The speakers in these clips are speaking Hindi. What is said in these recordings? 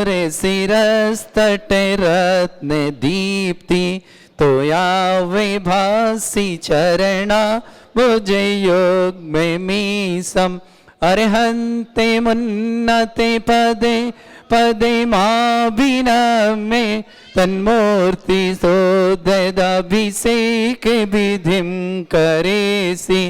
रे शिरस्तटे रत्न दीप्ति तोया विभासी चरणा मुझे योग में मीसम अरहंते मुन्नते पदे पदे माभिनमे तन्मूर्ति सोदयदाभिषेक विधिं करेसि।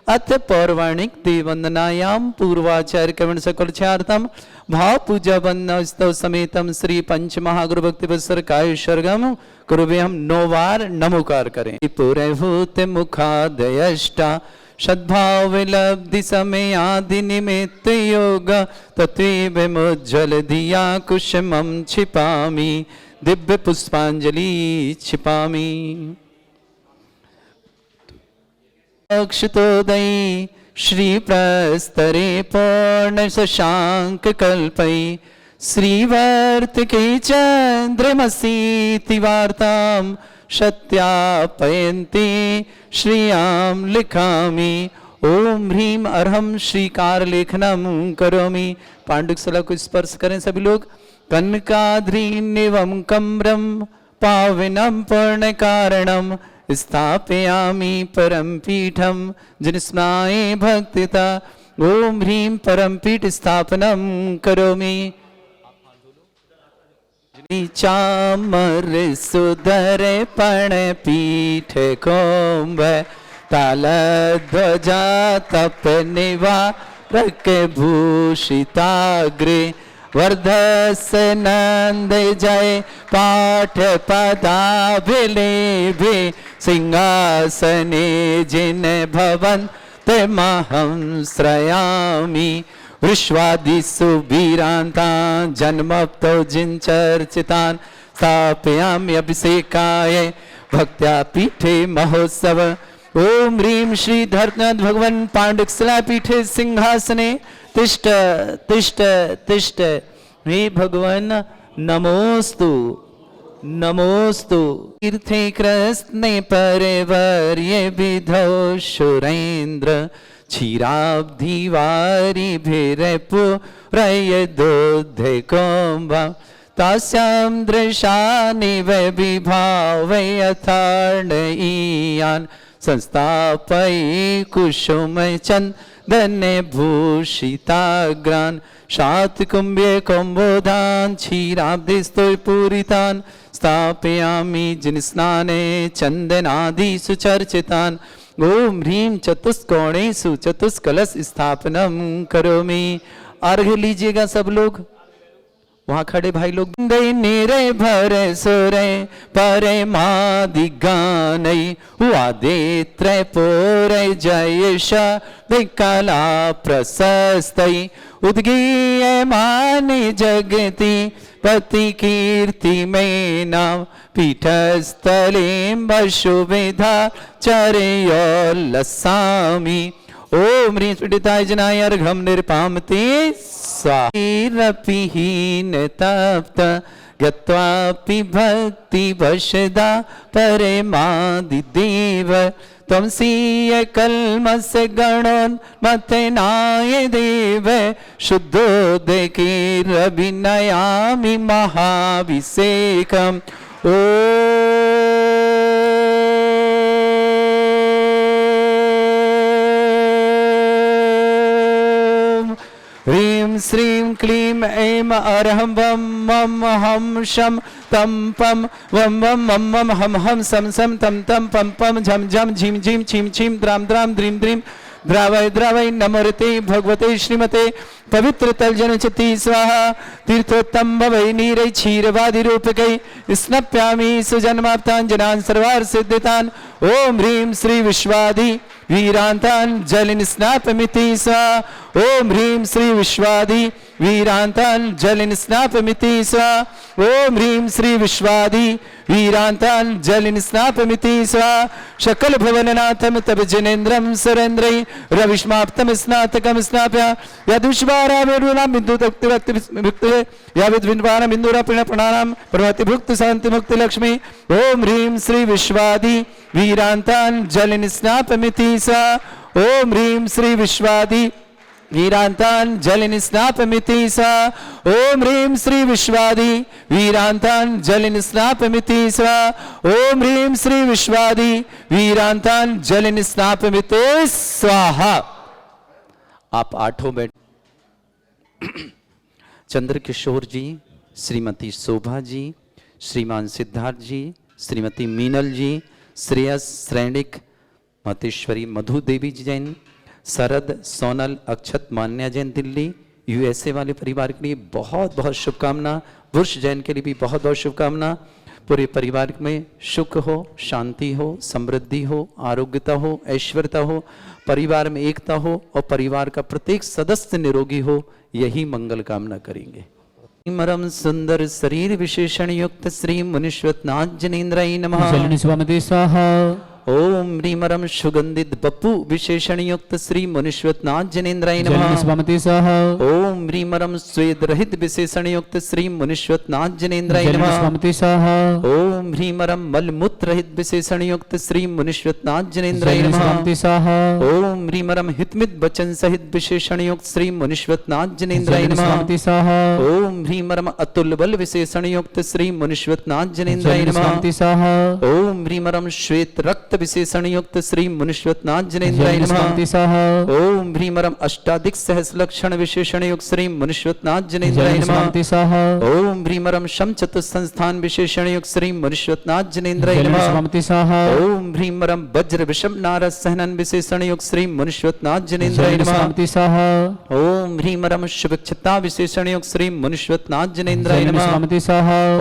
अथ पौर्वाणिक दिवंदनायां पूर्वाचार्य कवण सकलचार्थम भाव पूजा वंदनास्तव समेतम श्री पंच महागुरु भक्ति पुस्तक काय सर्गम कुरुवे हम 9 बार नमोकार करें। पूरे भूत मुखादयष्टा सद्भाव विलब्धि समय आदि निमित्त योग तत्व मुज्जल दिया कुशमम छिपामी दिव्य पुष्पांजलि छिपामी। अक्षतोदयी श्री प्रस्तरे पूर्ण शशांक कल्पई श्रीवर्त के चंद्रमसीति वार्ताम सत्यापयन्ति श्रियां लिखामि। ओम ह्रीम अर्हम श्रीकार लेखनम करोमि। पांडुकशला को स्पर्श करें सभी लोग। कनकाद्रीनिवम कम्रम पावनम पूर्ण कारणम स्थापयामि परम पीठम जिनस्नाये भक्तिता। ओम ह्रीम परम पीठ स्थापनम करोमि। चामर सुधर पण पीठ कोम्भ ताल ध्वजा तप निवारक भूषिताग्रे वर्धस नंद जय पाठ पदाभिलेभे सिंहासने जिन भवन तमहं श्रयामि। विश्वादिषु वीरान्तान् जन्मप्तो जिनचर्चितान् स्थापयामि अभिषेकाय भक्त्या पीठे महोत्सव। ओम ह्रीं श्री धर्मनाथ भगवान पांडुकशला पीठे सिंहासने तिष्ठ तिष्ठ तिष्ठ। हे भगवान नमोस्तु नमोस्तु। तीर्थे कृष्णे परिवर्य विधौ सुरेन्द्र क्षीराब्धिवारी भिरपुरय दोधे कुम्भा तास्यां दृशानिव विभावय यथार्णयीयान् संस्थापयि कुसुम चन्दन भूषिताग्रान् शातकुम्भे कुम्भोधान् क्षीराब्धिस्तु पूरितान् स्थापयामि जिनस्नाने चन्दनादिषु चर्चितान्। ओम ह्रीं चतुष्कोणेषु चतुष्कलश स्थापनम करोमि। अर्घ्य लीजिएगा सब लोग। वहां खड़े भाई लोग। निरे भरे सुरे परे मादि गानई वादे त्रैपोरे जयश विकला प्रशस्तई उद्गीय मानि जगति पति कीर्ति में नाम पीठस्थलीं वशुविधा चर्योल्लसामि। ओम ह्रीं पीडिताय जनाय अर्घ्यं निर्पामति स्वारपिहीन तप्त गत्वापि भक्ति वशदा परमादिदेव त्वंसीय कल्मष गणोन्मथनाय देव शुद्धोदकीरभिनयामि महाभिषेकम्। ह्रीं श्रीं क्लीं ऐं अरहं वं मं हं शं तं पं वं वं मं मं हं हं सं सं तं तं पं पं झं झं झिं झिं छिं छिं द्रां द्रां द्रीं द्रीं द्रावय द्रावय नमोरते भगवते श्रीमते पवित्र तलजनचति स्वाहा। तीर्थोत्तम भवै नीरै क्षीरवादि रूपकै स्नप्यामि सुजन्माप्तान् जनान् सर्वार्थ सिद्धितान्। ओम ह्रीं श्री विश्वादि वीरांतान् जलिन स्नापमिति स्वाहा। ओम ह्रीं श्री विश्वादि वीरांतान् जलिन स्नापमिति स्वाहा। ओम ह्रीं श्री विश्वादि वीरांतान् जलिन स्नापमिति स्वाहा। सकल भवननाथं तव जनेन्द्रं सुरेन्द्रै रविष्माप्तं स्नातकं स्नाप्य यदुष्वारा वेरुणां बिन्दुतक्तिभक्ति याविद्विन्वानां बिन्दुरापिण प्रणानां प्रभति भुक्त शांति मुक्ति लक्ष्मी। ओम ह्रीं श्री विश्वादि वीरांतान् जलिन स्नापमिति स्वाहा। ओम ह्रीं श्री विश्वादि वीरांतान जलनिस्नापमिति स ओम ह्रीं श्री विश्वादि वीरांतान जलनिस्नापमिति स ओम ह्रीं श्री विश्वादि वीरांतान जलनिस्नापमिति स्वाहा। आप आठों बैठ चंद्रकिशोर जी, श्रीमती शोभा जी, श्रीमान सिद्धार्थ जी, श्रीमती मीनल जी, श्रेयस श्रेणिक, मतेश्वरी मधु देवी जैन, शरद सोनल अक्षत मान्या जैन दिल्ली यूएसए वाले परिवार के लिए बहुत बहुत शुभकामना। वृष जैन के लिए भी बहुत बहुत शुभकामना। पूरे परिवार में सुख हो, शांति हो, समृद्धि हो, आरोग्यता हो, ऐश्वर्यता हो, परिवार में एकता हो और परिवार का प्रत्येक सदस्य निरोगी हो, यही मंगल कामना करेंगे। मरम सुंदर शरीर विशेषण युक्त श्री मुनीश्वरनाथ जनेन्द्राय नमः। ओम ह्रीमरम सुगंधित बपु विशेषण युक्त श्री मुनीश्वरनाथ जनेन्द्राय नमः। ओम ह्रीमरम स्वेद रहित विशेषण युक्त श्री मुनीश्वरनाथ जनेन्द्राय नमः। ओम ह्रीमरम मलमूत्र रहित विशेषण युक्त श्री मुनीश्वरनाथ जनेन्द्राय नमः। ओम ह्रीमरम हितमित वचन सहित विशेषण युक्त श्री मुनीश्वरनाथ जनेन्द्राय नमः। ओम ह्रीमरम अतुल बल विशेषण युक्त श्री मुनीश्वरनाथ जनेन्द्राय नमः। ओम ह्रीमरम श्वेत रक्त विशेषण युक्त श्री मुनीश्वरनाथ जनेन्द्राय नमः। ओम ह्रीमरम अष्टाधिक सहस लक्षण विशेषण युक्त श्री मुनीश्वरनाथ जनेन्द्राय नमः। ओम ह्रीमरम शम चतुः संस्थान विशेषण युक्त श्री मुनीश्वरनाथ जनेन्द्राय नमः। ओम ह्रीमरम वज्र विषम नारद सहनन विशेषण युक्त श्री मुनीश्वरनाथ जनेन्द्राय नमः। ओम ह्रीमरम शुभक्षता विशेषण युक्त श्री मुनीश्वरनाथ जनेन्द्राय नमः।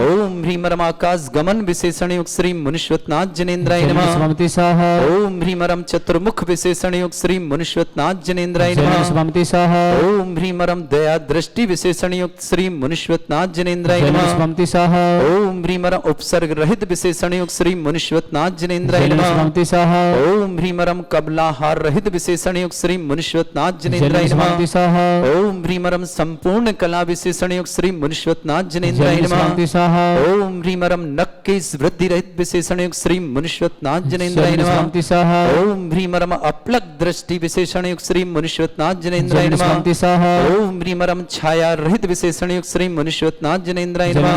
ओम ह्रीमरम आकाश गमन विशेषण युक्त श्री मुनीश्वरनाथ जनेन्द्राय नमः। ओम ह्रीमरम चतुर्मुख विशेषण युक्त श्री मुनीश्वरनाथ जनेन्द्राय नमः। ओम ह्रीमरम दया दृष्टि विशेषण युक्त श्री मुनीश्वरनाथ जनेन्द्राय नमः। ओम ह्रीमरम उपसर्ग रहित विशेषण युक्त श्री मुनीश्वरनाथ जनेन्द्राय नमः। ओम ह्रीमरम कबलाहार रहित विशेषण युक्त श्री मुनीश्वरनाथ जनेन्द्राय नमः। ओम ह्रीमरम संपूर्ण कला विशेषण युक्त श्री मुनीश्वरनाथ जनेन्द्राय नमः। ओम ह्रीमरम नख के वृद्धि रहित विशेषण युक्त श्री मुनीश्वरनाथ जनेन्द्राय नमः। ओम ह्रीमरम अपलक दृष्टि विशेषण युक्त श्री मुनीश्वरनाथ जनेन्द्राय नमः। ओम ह्रीमरम छाया रहित विशेषण युक्त श्री मुनीश्वरनाथ जनेन्द्राय नमः।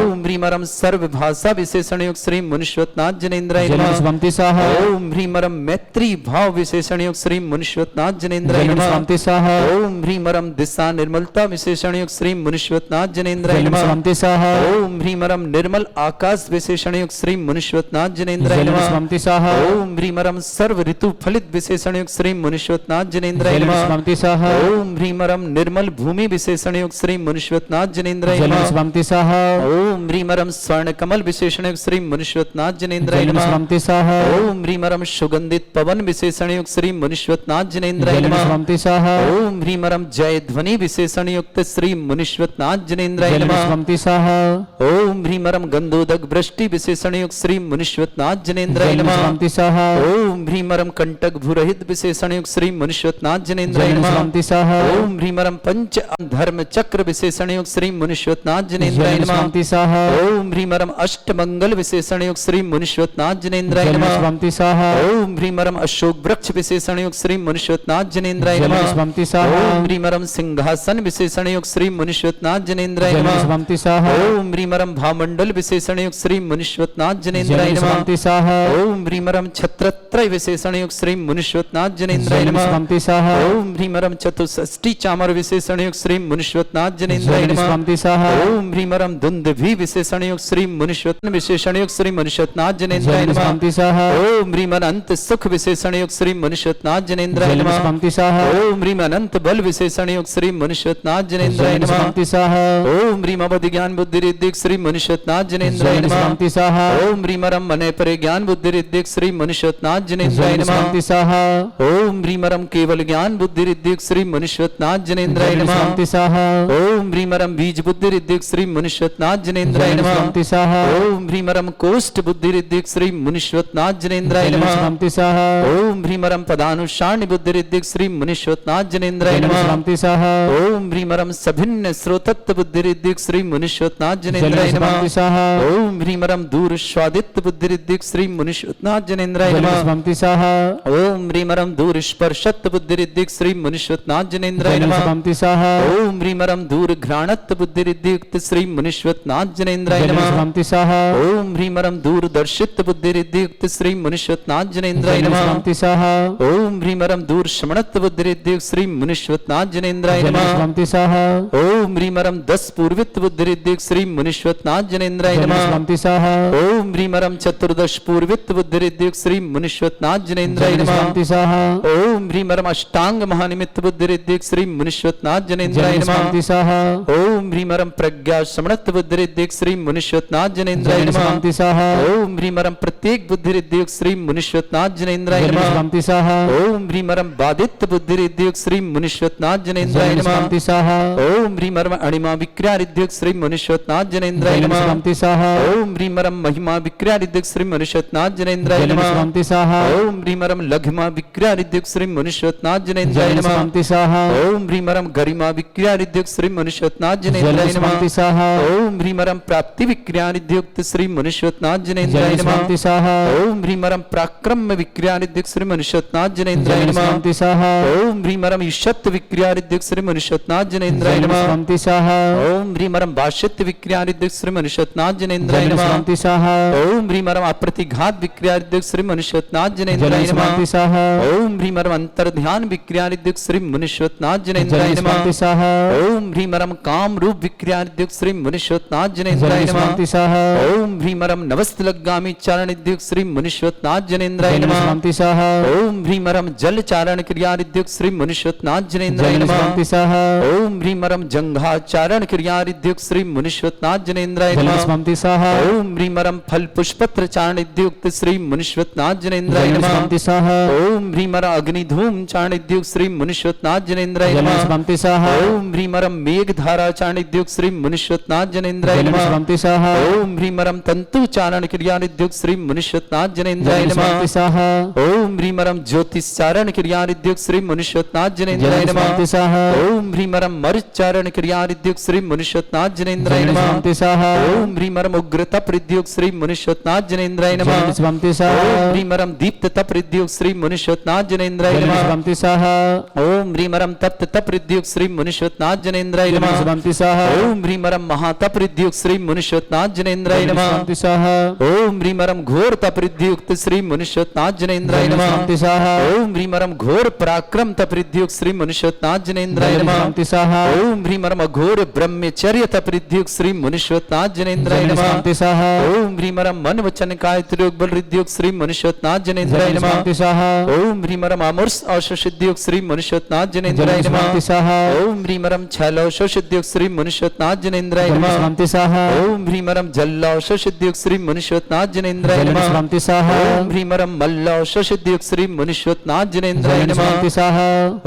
ओम ह्रीमरम सर्व भाषा विशेषण युक्त श्री मुनीश्वरनाथ जनेन्द्राय नमः। ओम ह्रीमरम मैत्री भाव विशेषण युक्त श्री मुनीश्वरनाथ जनेन्द्राय नमः। ओम ह्रीमरम दिशा निर्मलता विशेषण युक्त श्री मुनीश्वरनाथ जनेन्द्राय नमः। ओम ह्रीमरम निर्मल आकाश विशेषण युक्त श्री मुनीश्वरनाथ जनेन्द्राय नमः। ओम ह्रीमरम सर्व ऋतु फलित विशेषण युक्त श्री मुनीश्वरनाथ जनेन्द्राय नमः। ओम ह्रीमरम निर्मल भूमि विशेषण युक्त श्री मुनीश्वरनाथ जनेन्द्राय नमः। ओम ह्रीमरम स्वर्ण कमल विशेषण युक्त श्री मुनीश्वरनाथ जनेन्द्राय नमः। ओम ह्रीमरम सुगंधित पवन विशेषण युक्त श्री मुनीश्वरनाथ जनेन्द्राय नमः। ओम ह्रीमरम जय ध्वनि विशेषण युक्त श्री मुनीश्वरनाथ जनेन्द्राय नमः। ओम ह्रीमरम गंधोदक वृष्टि विशेषण युक्त श्री मुनीश्वरनाथ जनेन्द्राय नमः। ओम ह्रीमरम कंटक भूरहित विशेषण युक्त श्री मुनीश्वरनाथ जनेन्द्राय नमः। ओम ह्रीमरम पंच धर्म चक्र विशेषण युक्त श्री मुनीश्वरनाथ जनेन्द्राय नमः। ओम ह्रीमरम अष्ट मंगल विशेषण युक्त श्री मुनीश्वरनाथ जनेन्द्राय नमः। ओम ह्रीमरम अशोक वृक्ष विशेषण युक्त श्री मुनीश्वरनाथ जनेन्द्राय नमः। ओम ह्रीमरम सिंहासन विशेषण युक्त श्री मुनीश्वरनाथ जनेन्द्राय नमः। ओम ह्रीमरम भामंडल विशेषण युक्त श्री मुनीश्वरनाथ जनेन्द्राय नमः। ओम ह्रीमरम छत्रत्रय विशेषण युक्त श्री मुनीश्वरनाथ जनेन्द्राय नमः। ओम ह्रीमरम चतुष्षष्टि चामर विशेषण युक्त श्री मुनीश्वरनाथ जनेन्द्राय नमः। ओम ह्रीमरम दुंदुभि विशेषण युक्त श्री मुनीश्वरनाथ विशेषण युक्त श्री मुनीश्वरनाथ जनेन्द्राय नमः। ओम ह्रीमन अनंत सुख विशेषण युक्त श्री मुनीश्वरनाथ जनेन्द्राय नमः। ओम ह्रीम अनंत बल विशेषण युक्त श्री मुनीश्वरनाथ जनेन्द्राय नमः। ओम ह्रीम अवधि ज्ञान बुद्धि रिद्धि श्री मुनीश्वरनाथ जनेन्द्राय नमः। ओम ह्रीमरम मने परे ज्ञान बुद्धि रिद्धि श्री मुनीश्वरनाथ जनेन्द्राय नमः। ओम ह्रीमरम केवल ज्ञान बुद्धि रिद्धि श्री मुनीश्वरनाथ जनेन्द्राय नमः। ओम ह्रीमरम बीज बुद्धि रिद्धि श्री मुनीश्वरनाथ जनेन्द्राय नमः। ओम ह्रीमरम कोष्ठ बुद्धि रिद्धि श्री मुनीश्वरनाथ जनेन्द्राय नमः। ओम ह्रीमरम पदानुषाण बुद्धि रिद्धि श्री मुनीश्वरनाथ जनेन्द्राय नमः। शांति सह ओम ह्रीमरम सभिन्न श्रोतत्व बुद्धिरिद्धिक श्री मुनिश्वतनाथ जनेन्द्राय नमः। शांति सह ओम ह्रीमरम दूर स्वादित्य बुद्धिरिद्धिक श्री मुनिश्वतनाथ जनेन्द्राय नमः। शांति सह ओम ह्रीमरम दूर स्पर्शत्व बुद्धिरिद्धिक श्री मुनिश्वतनाथ जनेन्द्राय नमः। शांति सह ओम ह्रीमरम दूर घ्राणत्व बुद्धिरिद्धिक श्री मुनिश्वतनाथ जनेन्द्राय नमः। शांति सह ओम ह्रीमरम दूरदर्शित्व बुद्धिरिद्धियुक्त श्री मुनिश्वतनाथ जनेन्द्राय नमः। शांति सह ओम ह्रीमरम दूर शमणत्व बुद्धिरिद्धियुक्त श्री मुनिश्वतनाथ जनेन्द्राय नमः। शांति सह ओम ह्रीमरम 10 पूर्वित्व बुद्धिरिद्धियुक्त श्री मुनिश्वतनाथ जनेन्द्राय नमः। शांति सह ओम ह्रीमरम चतुर्दश पूर्वित्व बुद्धिरिद्धियुक्त श्री मुनिश्वतनाथ जनेन्द्राय नमः। शांति सह ओम ह्रीमरम अष्टांग महानिमित्त बुद्धिरिद्धियुक्त श्री मुनिश्वतनाथ जनेन्द्राय नमः। शांति सह ओम ह्रीमरम प्रज्ञा शमणत्व बुद्धिरिद्धियुक्त श्री मुनिश्वतनाथ जनेन्द्राय नमः। शांति सह ओम ह्रीमरम प्रत्येक बुद्धिरिद्धियुक्त श्री मुनिश्वतनाथ जनेन्द्राय नमः। शांति सह ओम ह्रीमरम बाधित्य बुद्धिरिद्धियुक्त श्री मुनिश्वतनाथ जनेन्द्राय नमः। शांति सह ओम ह्रीमरम अणिमा विक्रियारिद्धियुक्त श्री मुनिश्वतनाथ जनेन्द्राय नमः। शांति सह ओम ह्रीमरम महिमा विक्रियारिद्धियुक्त श्री मुनिश्वतनाथ जनेन्द्राय नमः। शांति सह ओम ह्रीमरम लघिमा विक्रियारिद्धियुक्त श्री मुनिश्वतनाथ जनेन्द्राय नमः। शांति सह ओम ह्रीमरम गरिमा विक्रियारिद्धियुक्त श्री मुनिश्वतनाथ जनेन्द्राय नमः। शांति सह ओम ह्रीमरम प्राप्ति विक्रियारिद्धियुक्त श्री मुनिश्वतनाथ जनेन्द्राय नमः। शांति सह ओम ह्रीमरम पराक्रम विक्रियारिद्धियुक्त श्री मुनिश्वतनाथ जनेन्द्राय नमः। शांति सह ओम ह्रीमरम ईशत विक्रियारिद्धियुक्त श्री मुनिश्वतनाथ जनेन्द्राय नमः। शांति सह ओम ह्रीमरम भाष्यत्य विक्रियारिद्धियुक्त श्री मुनिश्वतनाथ जनेन्द्राय नमः। शांति सह ओम ह्रीमरम अप्रतिघात विक्रियारिद्धियुक्त श्री मुनिश्वतनाथ जनेन्द्राय नमः। शांति सह ओम ह्रीमरम अंतर्ध्यान विक्रियारिद्धियुक्त श्री मुनिश्वतनाथ जनेन्द्राय नमः। शांति सह ओम ह्रीमरम काम रूप विक्रियारिद्धियुक्त श्री मुनिश्वतनाथ जनेन्द्राय नमः। शांति सह ओम ह्रीमरम नवस्तलगामी चारणिद्युक्त श्री मुनिश्वतनाथ जनेन्द्राय नमः। शांति सह ओम ह्रीमरम जल चारण क्रियारिद्युक्त श्री मुनिश्वतनाथ जनेन्द्राय नमः। शांति सह ओम ह्रीमरम जंघा चारण क्रियारिद्युक्त श्री मुनिश्वतनाथ जनेन्द्राय नमः। शांति सह ओम ह्रीमरम फल पुष्पत्र चारणिद्युक्त श्री मुनिश्वतनाथ जनेन्द्राय नमः। शांति सह ओम ह्रीमरम अग्निधूम चारणिद्युक्त श्री मुनिश्वतनाथ जनेन्द्राय नमः। शांति सह ओम ह्रीमरम मेघधारा चारणिद्युक्त श्री मुनिश्वतनाथ जनेन्द्राय नमः। शांति सह ओम ह्रीमरम तंतु चारण क्रियानिद्युक्त श्री मुनिश्वतनाथ जनेन्द्राय नमः। शांति सह ओम ह्रीमरम ज्योतिषारण क्रियानिद्युक्त श्री मुनिश्वतनाथ जनेन्द्राय नमः। शांति सह ओम ह्रीमरम मरुच्चारण क्रियानिद्युक्त श्री मुनिश्वतनाथ जनेन्द्राय नमः। शांति सह ओम ह्रीमरम उग्र तप हृद्युक्त श्री मुनिश्वतनाथ जनेन्द्राय नमः। शांति सह ओम ह्रीमरम दीप्त तप हृद्युक्त श्री मुनिश्वतनाथ जनेन्द्राय नमः। शांति सह ओम ह्रीमरम तप्त तप हृद्युक्त श्री मुनिश्वतनाथ जनेन्द्राय नमः। शांति सह ओम ह्रीमरम महातप हृद्युक्त श्री मुनिश्वतनाथ जनेन्द्राय नमः। शांति सह ओम ह्रीमरम घोर तपरिद्युक्त श्री मुनिश्वतनाथ जनेन्द्राय नमः। शांति सह ओम ह्रीमरम घोर पराक्रम तपरिद्युक्त श्री मुनिश्वतनाथ जनेन्द्राय नमः। शांति सह ओम ह्रीमरम घोर ब्रह्मचर्य तपरिद्युक्त श्री मुनिश्वतनाथ जनेन्द्राय नमः। शांति सह ओम ह्रीमरम मन वचन काय त्रियोग बल हृद्युक्त श्री मुनिश्वतनाथ जनेन्द्राय नमः। शांति सह ओम ह्रीमरम अमृत औषधियुक्त श्री मुनिश्वतनाथ जनेन्द्राय नमः। शांति सह ओम ह्रीमरम छलौषधियुक्त श्री मुनिश्वतनाथ जनेन्द्राय नमः। शांति सह ओम ह्रीमरम जल्लौषधियुक्त श्री मुनिश्वतनाथ जनेन्द्राय नमः। शांति सह ओम ह्रीमरम मल्लौषधियुक्त श्री मुनिश्वतनाथ जनेन्द्राय नमः। शांति सह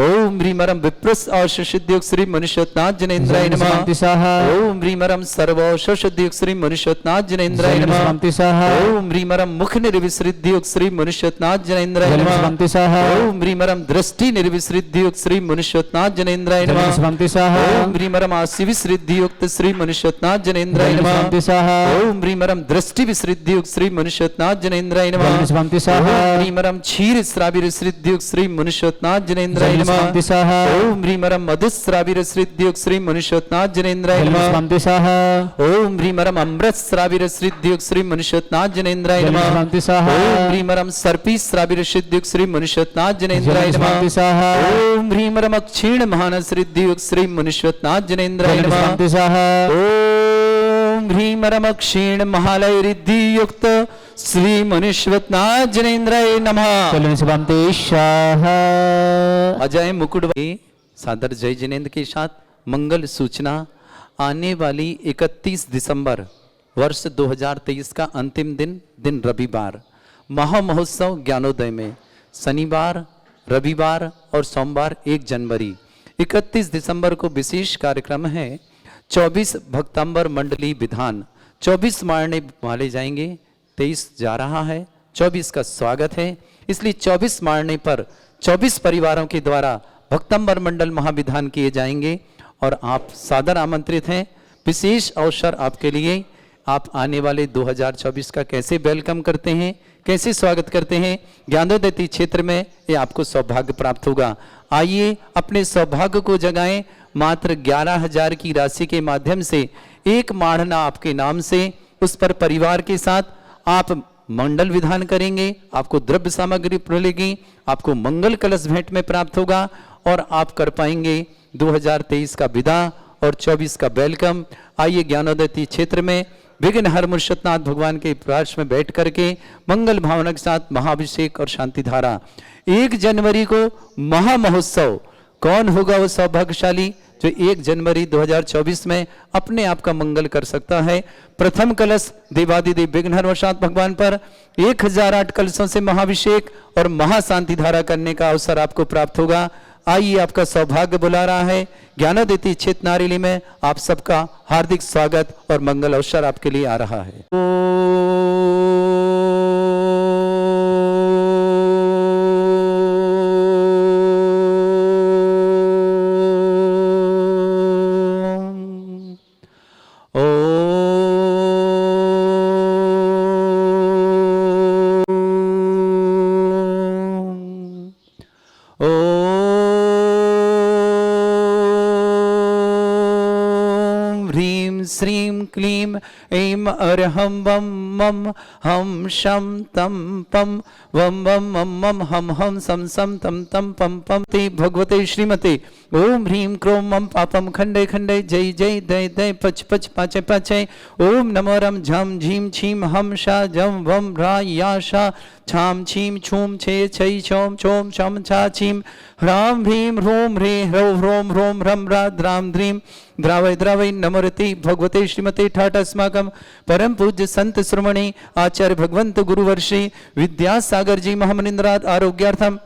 ओम ह्रीमरम विप्रस औषधियुक्त श्री मुनिश्वतनाथ जनेन्द्राय नमः। शांति सह ओम ह्रीमरम सर्वौषधियुक्त श्री मुनिश्वतनाथ जनेन्द्राय नमः। शांति सह ओम ह्रीमरम मुख निर्विसृद्युक्त श्री मुनिश्वतनाथ जनेन्द्राय नमः। शांति सह ओम ह्रीमरम दृष्टि निर्विसृद्युक्त श्री मुनिश्वतनाथ जनेन्द्राय नमः। शांति सह ओम ह्रीमरम आसि विसृद्युक्त श्री मुनिश्वतनाथ जनेन्द्राय नमः। शांति सह ओम ह्रीमरम दृष्टि विसृद्युक्त श्री मुनिश्वतनाथ जनेन्द्राय नमः। शांति सह ओम ह्रीमरम क्षीर श्राविर श्रीद्युक्त श्री मुनिश्वतनाथ जनेन्द्राय नमः। शांति सह ओम ह्रीमरम मधुश्राविर श्रीद्युक्त श्री मुनिश्वतनाथ जनेन्द्राय नमः। शांति सह ओम ह्रीमरम अमृत श्राविर श्रीद्युक्त श्री मुनिश्वतनाथ जनेन्द्राय नमः। शांति सह ओम ह्रीमरम सर्पी श्राविर श्रीद्युक्त श्री मुनिश्वतनाथ जनेन्द्राय नमः। शांति सह ओम ह्रीमरम क्षीण महानस श्रीद्युक्त श्री मुनिश्वतनाथ जनेन्द्राय नमः। शांति सह ओम ह्रीमरम क्षीण महालय रिद्धियुक्त श्री मुनिश्वतनाथ जनेन्द्राय नमः। शांति सह अजय मुकुट सादर जय जिनेन्द्र के साथ मंगल सूचना। आने वाली 31 दिसंबर वर्ष 2023 का अंतिम दिन रविवार महामहोत्सव ज्ञानोदय में शनिवार रविवार और सोमवार 1 जनवरी 31 दिसंबर को विशेष कार्यक्रम है। 24 भक्तांबर मंडली विधान 24 मारने वाले जाएंगे, 23 जा रहा है, 24 का स्वागत है। इसलिए 24 मारने पर 24 परिवारों के द्वारा भक्तंबर मंडल महाविधान किए जाएंगे और आप सादर आमंत्रित हैं। विशेष अवसर आपके लिए, आप आने वाले 2024 का कैसे वेलकम करते हैं, कैसे स्वागत करते हैं, ज्ञानोदय क्षेत्र में ये आपको सौभाग्य प्राप्त होगा। आइए अपने सौभाग्य को जगाएं। मात्र 11,000 की राशि के माध्यम से एक माढ़ना आपके नाम से, उस पर परिवार के साथ आप मंडल विधान करेंगे, आपको द्रव्य सामग्री मिलेगी, आपको मंगल कलश भेंट में प्राप्त होगा और आप कर पाएंगे 2023 का विदा और 24 का वेलकम। आइए ज्ञानोदय क्षेत्र में विघ्नहर मुर्शदनाथ भगवान के पार्श्व में बैठ करके मंगल भावना के साथ महाभिषेक और शांति धारा। 1 जनवरी को महामहोत्सव, कौन होगा वो सौभाग्यशाली जो 1 जनवरी 2024 में अपने आप का मंगल कर सकता है। प्रथम कलश देवादिदेव विघ्नहर मुर्शदनाथ भगवान पर 1008 कलशों से महाभिषेक और महाशांति धारा करने का अवसर आपको प्राप्त होगा। आइए, आपका सौभाग्य बुला रहा है। ज्ञानोदय क्षेत्र नारेली में आप सबका हार्दिक स्वागत और मंगल अवसर आपके लिए आ रहा है। श्रीं क्लीं ऐं अरहं वं मं हम शं तं पं वं वं मं मं हम हम सं सं तं तं पं पं ते भगवते श्रीमते ओम ह्रीं क्रों मं पापं खंडे खंडे जय जय दय दय पच पच पाचे पाचे ओम नमो रम झम झीं छीं हम शा जम वम रा या शा छाम छीं छूम छे छै छोम छोम छम छा छीं ह्रां ह्रीं ह्रूं ह्रे ह्रौ ह्रों ह्रों ह्रं रा द्रां द्रीं द्रावय द्रावय नमोरति भगवते श्रीमते ठाट अस्माकं परम पूज्य संत श्रोमणी आचार्य भगवंत गुरुवर्षि विद्यासागर जी महामनिंद्रात आरोग्यार्थम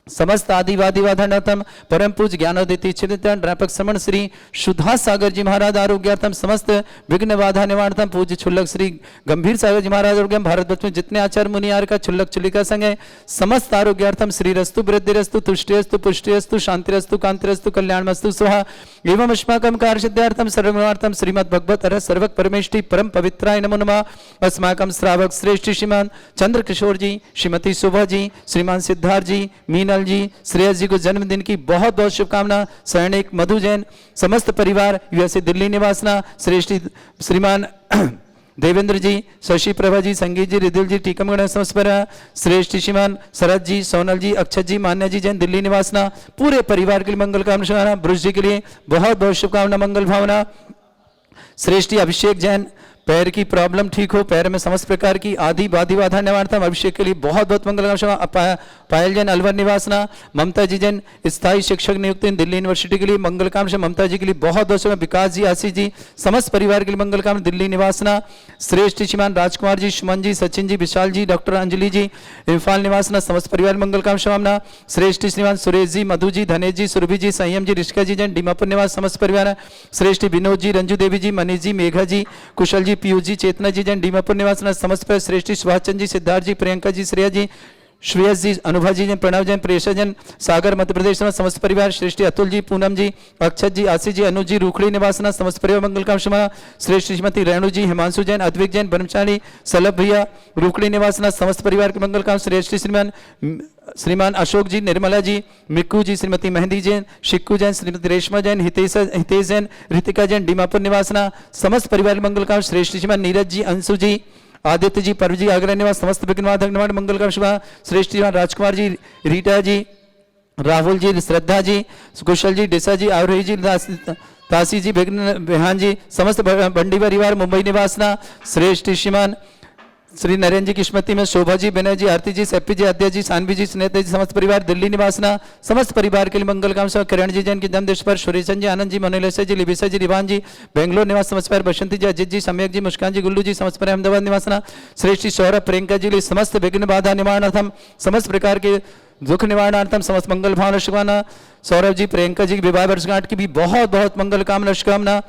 समस्त आदिवादिवाधनार्थम परम पूज्य ज्ञानोदय क्षेत्र ड्रापक श्रमण श्री सुधा सागर जी महाराज आरोग्यार्थम समस्त विघ्न बाधा निवारणार्थम पूज्य छुल्लक श्री गंभीर सागर जी महाराज आरोग्यम भारत वर्ष में जितने आचार्य मुनियार का छुल्लक चुलिका संग है समस्त आरोग्यार्थम श्री रस्तु वृद्धिरस्तु तुष्टिरस्तु पुष्टिरस्तु शांतिरस्तु कांतिरस्तु कल्याणमस्तु स्वाहा एवं अस्माकं कार्य सिद्धार्थम सर्वगुणार्थम श्रीमद् भगवत अर सर्वक परमेष्टि परम पवित्राय नमो नमः। अस्माकं श्रावक श्रेष्ठ श्रीमान चंद्र किशोर जी, श्रीमती शोभा जी, श्रीमान सिद्धार्थ जी, मीनल जी, श्रेयस जी को जन्मदिन की बहुत बहुत शुभकामना। सैनिक मधु जैन समस्त परिवार यूएसए दिल्ली निवासना श्रेष्ठ श्रीमान देवेंद्र जी, शशि प्रभा जी, संगीत जी, रिदिल जी, टीकमगढ़ समस्पर श्रेष्ठ श्रीमान शरद जी, सोनल जी, अक्षत जी, मान्या जी जैन दिल्ली निवासना पूरे परिवार के लिए मंगल कामना। ब्रुज जी के लिए बहुत बहुत शुभकामना मंगल भावना। श्रेष्ठ अभिषेक जैन पैर की प्रॉब्लम ठीक हो, पैर में समस्त प्रकार की आदि बाधि बाधा निवारता अभिषेक के लिए बहुत बहुत मंगल कामना। पायल जैन अलवर निवासना, ममता जी जैन स्थायी शिक्षक नियुक्त दिल्ली यूनिवर्सिटी के लिए मंगल कामना। ममता जी के लिए बहुत बहुत शुभ। विकास जी, आशीष जी समस्त परिवार के लिए मंगल कामना दिल्ली निवासना। श्रेष्ठ श्रीमान राजकुमार जी, सुमन जी, सचिन जी, विशाल जी, डॉक्टर अंजलि जी इम्फाल निवासना समस्त परिवार मंगल कामना। श्रेष्ठ श्रीमान सुरेश जी, मधु जी, धनेश जी, सुरभि जी, संयम जी, ऋषिका जी जैन डीमापुर निवास समस्त परिवार। श्रेष्ठ विनोद जी, रंजू देवी जी, मनीष जी, मेघा जी, कुशल जी, पीयूष जी, चेतना जी जैन डीमापुर निवासना समस्त पर। श्रेष्ठ सुभाष चंद्र जी, सिद्धार्थ जी, प्रियंका जी, श्रेया जी, श्रेयस जी, अनुभा जी जैन, प्रणव जैन, प्रेषा जैन, सागर मध्य प्रदेश समस्त परिवार। श्रेष्ठ अतुल जी, पूनम जी, अक्षत जी, आशीष जी, अनु जी, रूखड़ी निवासना समस्त परिवार मंगल कामना। श्रेष्ठ श्रीमती रेणु जी, हिमांशु जैन, अद्विक जैन, ब्रह्मचारी, सलभ भैया, रूखड़ी निवासना समस्त परिवार के मंगल काम। श्रेष्ठ श्रीमान अशोक जी, निर्मला जी, मिक्कू जी, श्रीमती मेहंदी जैन, शिक्कू जैन, श्रीमती रेशमा जैन, हितेश जैन, ऋतिका जैन, डीमापुर निवासना समस्त परिवार मंगल काम। श्रेष्ठ श्रीमान नीरज जी, अंशु जी, आदित्य जी, पर्व जी, आगरा निवास समस्त विघ्नवाद मंगल काम शुभ। श्रेष्ठ श्रीमान राजकुमार जी, रीटा जी, राहुल जी, श्रद्धा जी, कुशल जी, डिसा जी, आरोही जी, तासी जी, बेहान जी समस्त बंडी परिवार मुंबई निवासना। श्रेष्ठ श्रीमान श्री नरेंद्र जी की स्मृति में शोभा जी, विनय जी, आरती जी, सेप्पी जी, अद्या जी, सानवी जी, स्नेता जी समस्त परिवार दिल्ली निवासना समस्त परिवार के लिए मंगल काम। किरण जी जैन के जन्मदिवस पर सुरेशन जी, आनंद जी, मनोलेश जी, लिबिसा जी, रिवान जी, बेंगलोर निवास समस्त पर। बसंती जी, अजित जी, सम्यक जी, मुस्कान जी, गुल्लू जी समस्त पर अहमदाबाद निवासना। श्रेष्ठ सौरभ, प्रियंका जी समस्त विघ्न बाधा निवारणार्थम समस्त प्रकार के दुख निवारणार्थम समस्त मंगल भावना शुभकामना। सौरभ जी, प्रियंका जी की विवाह वर्षगांठ की भी बहुत बहुत मंगल कामना शुभकामना।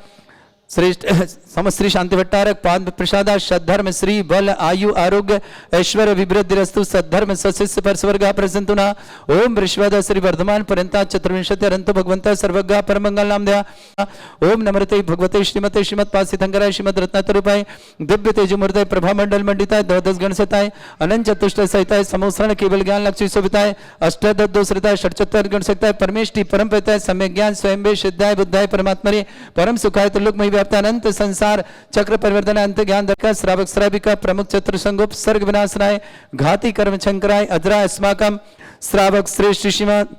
श्रेष्ठ समस्त श्री शांति भट्टारक पाद प्रसादा सद्धर्म श्री बल आयु आरोग्य ऐश्वर्य विवृद्धिरस्तु सद्धर्म सशिष्य पर स्वर्गा प्रसंतुना ओम वृषभद श्री वर्धमान पर्यंता चतुर्विंशति अनंत भगवंता सर्वज्ञ परमंगल नाम दया ओम नमृते भगवते श्रीमते श्रीमद पासितंगराय श्रीमद रत्नातरूपाय दिव्य तेजमूर्तय प्रभा मंडल मंडिताय द्वादश गण सताय अनंत चतुष्ट सहिताय समोसरण केवल ज्ञान लक्ष्य सुविताय अष्टादश दोषताय षटचत्तर गण सकताय परमेष्टि परम पिताय सम्यक ज्ञान स्वयं वे सिद्धाय बुद्धाय परमात्मरे परम सुखाय त्रिलोकमय अनंत संसार चक्र परिवर्तन अंत ज्ञान दर्का श्रावक श्राविका प्रमुख चतुर संगोप सर्ग विनाशनाय घाती कर्म शंकराय अजरा अस्माकम श्रावक श्रेष्ठ श्रीमद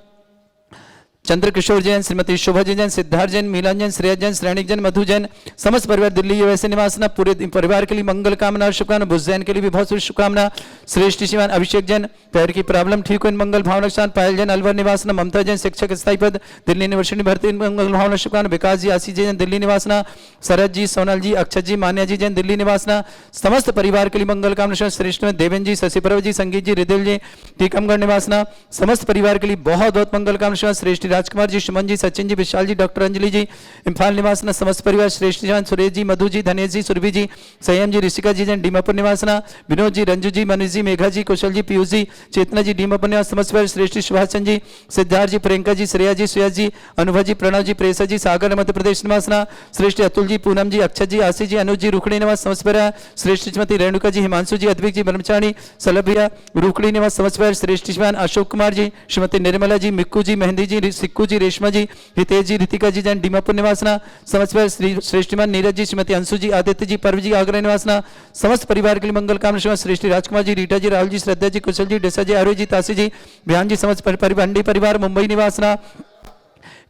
चंद्रकिशोर जैन श्रीमती शोभा जैन सिद्धार्थ जैन मीलान जैन श्रेया जैन श्रेणिक जैन मधु जैन समस्त परिवार दिल्ली यूएसए निवासना पूरे परिवार के लिए मंगल कामना और शुभकामना भुज जैन के लिए भी बहुत शुभकामना श्रेष्ठ श्रीमान अभिषेक जैन पैर की प्रॉब्लम ठीक हो मंगल भावना स्थान पायल जैन अलवर निवासना ममता जैन शिक्षक स्थायी पद दिल्ली यूनिवर्सिटी भर्ती मंगल भावना शुभकामना विकास जी आशीष जैन दिल्ली निवासना शरद जी सोनल जी अक्षत जी मान्या जी जैन दिल्ली निवासना समस्त परिवार के लिए मंगल कामना श्रेष्ठ में देवेंद्र जी शशि प्रभ जी संगीत जी हृदय जी टीकमगढ़ निवासना समस्त परिवार के लिए बहुत बहुत मंगल कामना श्रेष्ठ राजकुमार जी सुमन जी सचिन जी विशाल जी डॉक्टर अंजलि जी इम्फाल निवासना समस्त परिवार श्रेष्ठ जवान सुरेश जी मधु जी धनेश जी सुरभि जी संयम जी ऋषिका जी जैन डीमापुर निवासना विनोद जी रंजू जी मनीष जी मेघा जी कौशल जी पीयूष जी चेतना जी डीमापुर निवास समस्त परिवार श्रेष्ठ सुभाष चंद जी सिद्धार्थ जी प्रियंका जी श्रेया जी सुयस जी अनुभव जी प्रणव जी प्रेसा जी सागर मध्य प्रदेश निवासना श्रेष्ठ अतुल जी पूनम जी अक्षत जी आशीष जी अनुज जी रुखड़ी निवास समस्त परिवार श्रेष्ठ श्रीमती रेणुका जी हिमांशु जी अद्विक जी ब्रह्मचारी सलभिया रुखड़ी निवास समस्त परिवार श्रेष्ठ जवान अशोक कुमार जी श्रीमती निर्मला जी मिक्कू जी मेहंदी जी सिक्कू जी रेशमा जी हितेश जी ऋतिका जी जैन डीमापुर निवासना समस्त परिवार श्रेष्ठमान नीरज जी श्रीमती अंशु जी आदित्य जी पर्व जी आगरा निवासना समस्त परिवार के लिए मंगल कामना श्रेष्ठ राजकुमार जी रीटा जी राहुल जी श्रद्धा जी कुशल जी डेसा जी आरोही जी तासी जी बयान जी समस्त परिवार मुंबई निवासना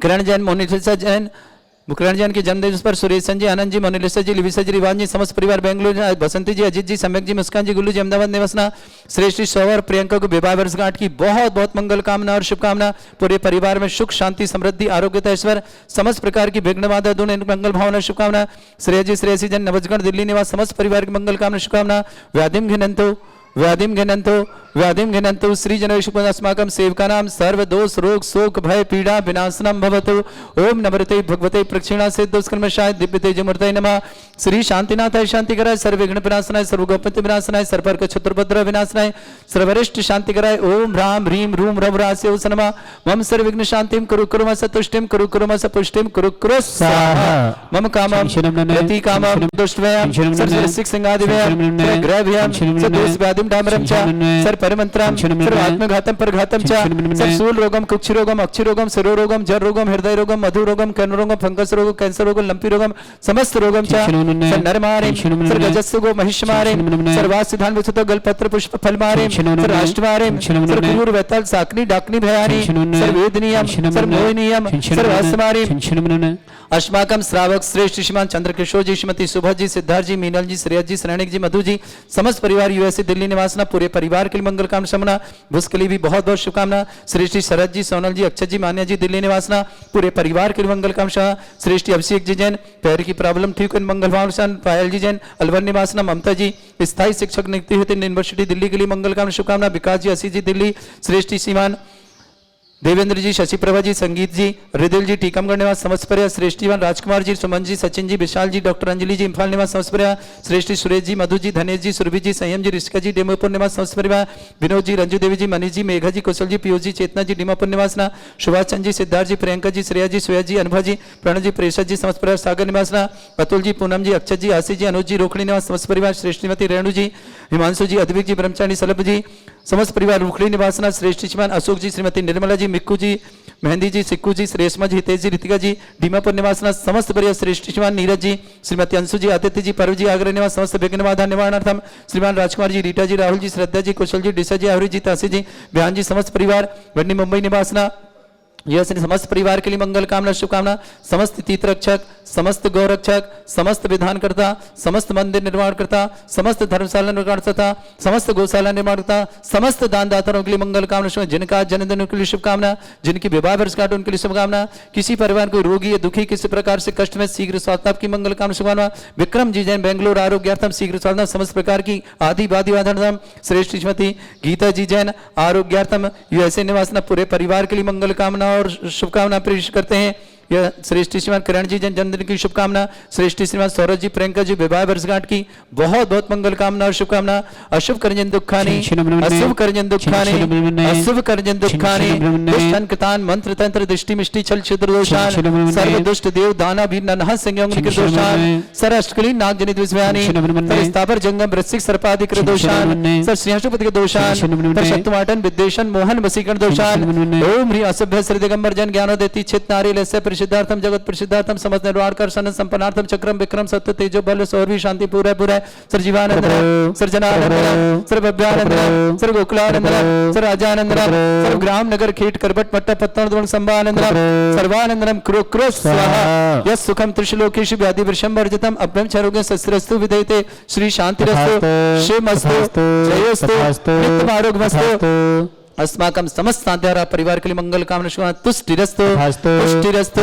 किरण जैन मोनिसा जैन मुकरण जैन के जन्मदिन पर सुरेश जी आनंद जी मोनिलिसा जी लिविसा जी रिवान जी समस्त परिवार बेंगलुरु बसंती जी अजीत जी सम्यक जी मुस्कान जी गुल्लू जी अहमदाबाद निवासना श्रेष्ठ सौवर प्रियंका को विवाह वर्षगांठ की बहुत बहुत मंगल कामना और शुभकामना पूरे परिवार में सुख शांति समृद्धि आरोग्यता ऐश्वर्य समस्त प्रकार की विघ्न बाधा दूर मंगल भावना शुभकामना श्रेय जी श्रेयसी जन नवजगण दिल्ली निवास समस्त परिवार की मंगल कामना शुभकामना व्याधिम घ्नन्तु श्री जनवेशुपद अस्माकं सेवकानां सर्व दोष रोग शोक भय पीड़ा विनाशनम भवतु ओम नमृते भगवते प्रक्षिणा से दुष्कर्मशाय दिव्य तेजमूर्तये नमः श्री शांतिनाथाय शांतिकराय सर्वविघ्न विनाशनाय सर्वगोपति विनाशनाय सर्वर्ग क्षत्रुभद्र विनाशनाय सर्वरिष्ट शांतिकराय ओम ह्रां ह्रीं रूम रवरास्यो नमः मम सर्वविघ्न शांतिं कुरु कुरु मस तुष्टिं कुरु कुरु मस पुष्टिं कुरु कुरु स्वाहा मम कामं प्रति कामं दुष्टवयं सर्वसिक सिंहादिवयं ग्रहभयं सदोष व्याधिं डामरं च परमंत्रम सर्वात्मघातम परघातम च सर्वसूल रोगम कुक्षि रोगम अक्षि रोगम सरो रोगम जर रोगम हृदय रोगम मधु रोगम कर्ण रोगम फंगस रोगम कैंसर रोगम लंपी रोगम समस्त रोगम च नरमारे सर्गजस्सुगो महिषमारे सर्वासिधान विसुतो गलपत्र पुष्प फलमारे सर्वाष्टमारे सर्वपूर्व वेताल साकनी डाकनी भयानी सर्वेदनीयम सर्वमोहनीयम सर्वास्मारे अस्माकं श्रावक श्रेष्ठ श्रीमान चंद्रकिशोर जी श्रीमती सुभा जी सिद्धार्थ जी मीनल जी श्रेया जी श्रेणिक जी मधु जी समस्त परिवार यूएसए दिल्ली निवासना पूरे परिवार के लिए मंगल कामना भुज के लिए भी बहुत बहुत शुभकामना श्रेष्ठी शरद जी सोनल जी अक्षत जी मान्या जी दिल्ली निवासना पूरे परिवार के लिए मंगल कामना श्रेष्ठी अभिषेक जी जैन पैर की प्रॉब्लम ठीक है मंगल भावना पायल जी जैन अलवर निवासना ममता जी स्थायी शिक्षक नियुक्ति हुए यूनिवर्सिटी दिल्ली के लिए मंगल कामना शुभकामना विकास जी असी जी दिल्ली श्रेष्ठी श्रीमान देवेंद्र जी शशि प्रभा जी संगीत जी हृदय जी टीकमगढ़ निवास समस्त परिवार श्रेष्ठीवान राजकुमार जी सुमन जी सचिन जी विशाल जी डॉक्टर अंजलि जी इम्फाल निवास समस्त परिवार श्रेष्ठी सुरेश जी मधु जी धनेश जी सुरभि जी संयम जी ऋषिका जी डेमोपुर निवास समस्त परिवार विनोद जी रंजू देवी जी मनीष जी मेघा जी कौशल जी पीयूष जी चेतना जी डीमापुर निवासना सुभाष चंद जी सिद्धार्थ जी प्रियंका जी श्रेया जी सुया जी अनुभव जी प्रणव जी प्रेषद जी समस्त परिवार सागर निवासना अतुल जी पूनम जी अक्षत जी आशीष जी अनुज जी रोखड़ी निवास समस्त परिवार श्रेष्ठीमती रेणु जी हिमांशु जी अद्विक जी ब्रह्मचारी सलभ जी समस्त परिवार रुखड़ी निवासना श्रेष्ठ श्रीमान अशोक जी श्रीमती निर्मला जी मिक्कू जी मेहंदी जी सिक्कू जी रेशमा जी हितेश जी ऋतिका जी डीमापुर निवासना समस्त परिवार श्रेष्ठ श्रीमान नीरज जी श्रीमती अंशु जी आदित्य जी पर्व जी आगरा निवास समस्त विघ्न बाधा निवारणार्थम श्रीमान राजकुमार जी रीटा जी राहुल जी श्रद्धा जी कुशल जी डिसा जी आहुरी जी तासी जी बयान जी समस्त परिवार वन्नी मुंबई निवासना यह समस्त परिवार के लिए मंगल कामना शुभकामना समस्त तीर्थ रक्षक समस्त गौरक्षक समस्त विधानकर्ता समस्त मंदिर निर्माणकर्ता समस्त धर्मशाला निर्माणकर्ता समस्त गौशाला निर्माणकर्ता समस्त दानदाताओं के लिए मंगल कामना शुभ जिनका जन्मदिन उनके लिए शुभकामना जिनकी विवाह वर्षगांठ उनके लिए शुभकामना किसी परिवार को रोगी या दुखी किसी प्रकार से कष्ट में शीघ्र स्वास्थ्य की मंगल कामना शुभकामना विक्रम जी जैन बेंगलोर आरोग्यार्थम शीघ्र स्वास्थ्य समस्त प्रकार की आदि वादी वाधन श्रेष्ठ श्रीमती गीता जी जैन आरोग्यार्थम यूएसए निवासना पूरे परिवार के लिए मंगल कामना और शुभकामना पेश करते हैं यह श्रेष्ठ श्रीमान करण जी जन्मदिन की शुभकामना, श्रेष्ठ श्रीमान सौरभ जी प्रियंका जी विवाह वर्षगांठ की बहुत बहुत मंगल कामना और शुभकामना। अशुभ करजन दुखानी, अशुभ करजन दुखानी, अशुभ करजन दुखानी, दुष्टन कृतान मंत्र तंत्र दृष्टि मिष्टि छल छिद्र दोषान, सर्व दुष्ट देव दाना भी ननह संयोग निकृत दोषान, सर अष्टकली नाग जनित विस्मयानी, सर स्थावर जंगम वृश्चिक सर्पाधिक दोषान, सर श्रीहर्षपति के दोषान, सर शत्रुमाटन विद्वेषण मोहन वसीकरण दोषान। ओम ह्री असभ्य श्री दिगंबर जन ज्ञानोदयति चित नारी लस्य परिसिद्धार्थम जगत परिसिद्धार्थम समस्त निर्वाण कर सन संपन्नार्थम चक्रम विक्रम सत्य तेजो बल सौरभी शांति पूरा पूरा सर जीवानंद सर जनानंद सर भव्यानंद सर गोकुलानंद सर राजानंद सर ग्राम नगर खेट करबट मट्टा पत्तन द्रोण संभानंद सर्वानंदनम क्रो क्रो स्वाहा यस सुखम त्रिशलोकेश व्याधि वृषम वर्जितम अब्रह्मचर्योगे सस्त्रस्तु विदयते श्री शांतिरस्तु शिवमस्तु जयोस्तु नित्यम आरोग्यमस्तु। अस्माकं समस्त साध्यारा परिवार के लिए मंगल कामना शुभ तुष्टिरस्तु पुष्टिरस्तु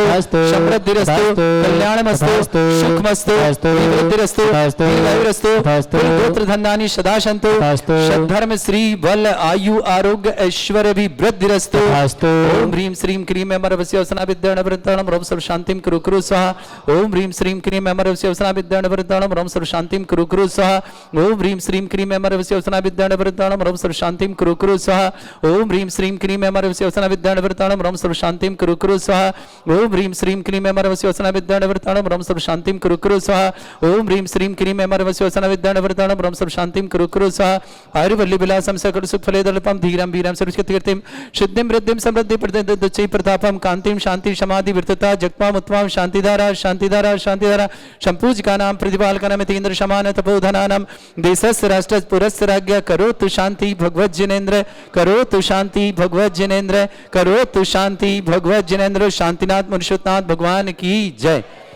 समृद्धिरस्तु कल्याणमस्तु सुखमस्तु वृद्धिरस्तु दीर्घायुरस्तु पुत्र धनानि सदा सन्तु सद्धर्म श्री बल आयु आरोग्य ऐश्वर्य भी वृद्धिरस्तु। ओम ह्रीं श्रीं क्रीं अमरवस्य वसना विद्याण वृत्ताणं रोम सर्व शांतिं कुरु कुरु स्वाहा। ओम ह्रीं श्रीं क्रीं अमरवस्य वसना विद्याण वृत्ताणं रोम सर्व शांतिं कुरु कुरु स्वाहा। ओम ह्रीं श्रीं क्रीं अमरवस्य वसना विद्याण वृत्ताणं रोम सर्व शांतिं कुरु कुरु स्वाहा। ओम ह्रीं श्रीं क्रीं अमरवस्य वसना विद्याण वृत्ताणं रोम सर्व शांतिं कुरु कुरु स्वाहा। ओम ह्रीं श्रीं क्रीं अमरवस्य वसना विद्याण वृत्ताणं रोम सर्व शांतिं कुरु कुरु स्वाहा। ओम ह्रीं श्रीं क्रीं अमरवस्य वसना विद्याण वृत्ताणं रोम सर्व शांतिं कुरु कुरु स्वाहा। आयुर्वल्ली विलासं सकल सुख फलेदल्पं धीरं वीरं सर्वकीर्तिं सिद्धिं वृद्धिं समृद्धि प्रदच्चै प्रतापं कांतिं शांति समाधि वृत्तता जगत्वाम उत्तमां शांतिधारा शांतिधारा शांतिधारा संपूजकानां प्रतिपालकानां यतीन्द्र समान तपोधनानां देशस्य राष्ट्रस्य पुरस्य राज्ञा करोतु शांति भगवत जिनेन्द्र करोतु शांति भगवत जिनेन्द्र करोतु शांति भगवत जिनेन्द्र। शांतिनाथ मुनिषोत्नाथ भगवान की जय।